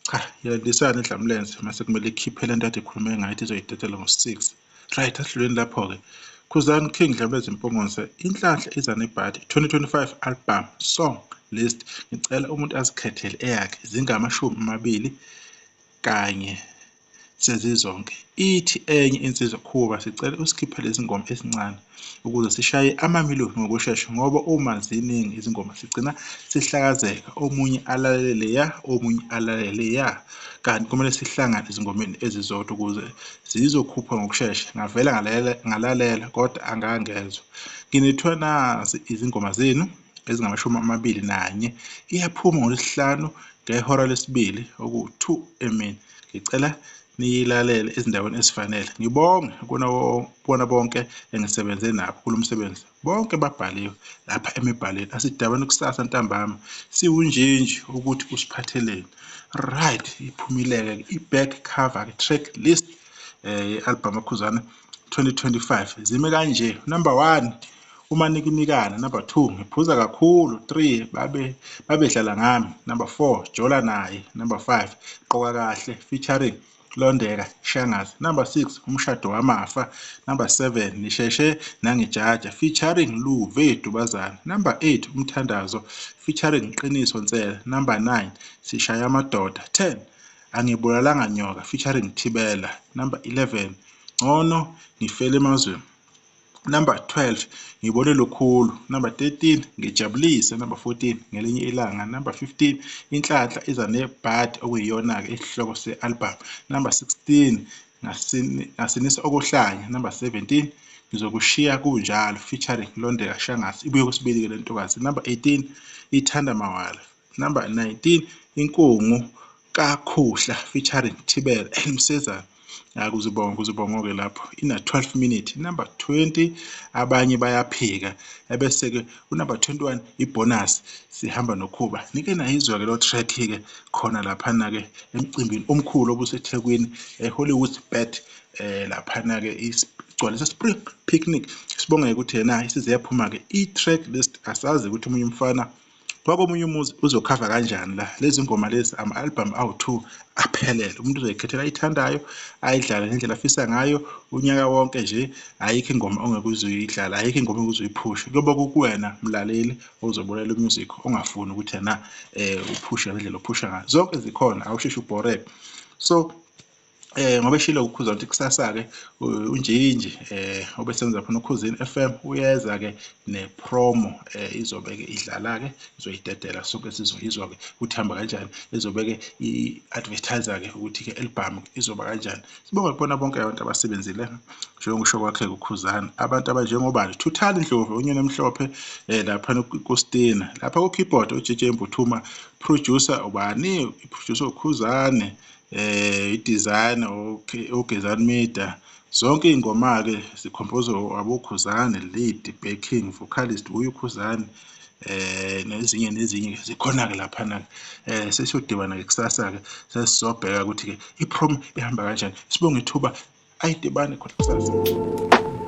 Cha, yandisana eDlamlenze mase kumele ikhiphe le nto kade ikhulume ngayo ithi izoyitetela ngo-6. Right, asidluleni lapho-ke. Khuzani King Dlamlenze Mpongose, Inhlanhla iza nebhadi 2025 album song list. Ngicela umuntu azikhethele eyakhe zingama-20 kanye sezizonke. Ithi enye insizwa Khuba sicela usikhiphele izingoma ezincane ukuze sishaye amamelodi ngokushesha ngoba uma ziningi izingoma sigcina sihlakazeka, omunye alalele ya, omunye alalele ya. Kanti kumele sihlangane ezingomeni ezizodwa ukuze zizokhuphwa ngokushesha. Ngavela ngalalela kodwa angangezwa. Nginethwe nazi izingoma zenu ezingama-21 iyaphuma ngoLwesihlanu ngehora lesibili oku-2 emini. Ngicela niyilalele ezindaweni ezifanele. Ngibonge kubona bonke engisebenze nabo kulo msebenzi. Bonke babhaliwe lapha emibhalweni. Asidabane kusasa ntambama siwunjinji ukuthi usiphatheleni. Right, iphumileke i-back cover track list ye-album Khuzani 2025 zime kanje. Number 1 uManikinikana. Number 2 ngiphuza kakhulu. 3 babedlala ngami. Number 4 Jola naye. Number 5 Qoka kahle featuring Londeka Shangazi. Number 6 Umshado wamafa. Number 7 Nisheshe nangijaja featuring Luve Dubazana. Number 8 Umthandazo featuring Qiniso Ntsele. Number 9 Sishaya amadoda. 10 Angibulalanga nyoka featuring Thibela. Number 11 Ngcono ngifele emazweni. Number 12 ngibone lukhulu. Number 13 ngijabulise. Number 14 ngelinye ilanga. Number 15 Inhlanhla iza nebhadi okuyiyona-ke isihloko se-album. Number 16 ngasinisa okuhlanya. Number 17 ngizokushiya kunjalo featuring Londeka Shangazi. Ibuye kwesibili-ke le ntokazi. Number 18 Ithanda Mawala. Number 19 Inkungu kaKhuhla featuring Thibela Msezana. Kuzibonga-ke lapho ina 12 minutes. Number 20 abanye bayaphika. Ebese-ke unumber 21 ibonus sihamba noKhuba. Nike nayizwa-ke lo track-ke khona laphana-ke emcimbini omkhulu obuseThekwini Hollywood Bet laphana-ke igcwalisa Spring Picnic. Sibonge ukuthi yena isize yaphuma-ke i-track list. Asazi ukuthi omunye umfana kwakomunye umuzi uzokhava kanjani la. Lezi ngoma lezi ama-album awu2 aphelele. Umuntu uzoyikhethela ayithandayo ayidlale ngendlela afisa ngayo unyaka wonke nje. Ayikho ingoma ongeke uzoyidlala, ayikho ingoma ongeke uzoyiphusha. Kuyoba kuwena mlaleli ozobulela music ongafuni ukuthi yena uphushe ngendlela ophusha ngayo. Zonke zikhona, awusheshe ubhoreke. So ngoba eshilo uKhuzani ukuthi kusasa-ke unjinji obesenza khona uKhuzini FM uyeza-ke ne-promo izobe-ke idlala-ke izoyitetela sonke sizoyizwa-ke ukuthi hamba kanjani. Izobe-ke i-advertiser-ke ukuthi-ke album izoba kanjani. Sibonge kubona bonke abantu abasebenzile njengokusho kwakhe uKhuzani. Abantu abanjengobani Thuthali Ndlovu unyoni emhlophe lapha kuStina. Lapha ku-keyboard uJJ Mbuthuma. Producer ubani? I-producer uKhuzani. I-designer uGezani Mida. Zonke iy'ngoma-ke zikhompozo aboKhuzani, lead backing vocalist uKhuzani. Nezinye zikhona-ke laphana-ke. Sesiyodibana-ke kusasa-ke sesizobheka ukuthi-ke i-promo ihamba kanjani. Sibonge ithuba ayidibane khona kusasa.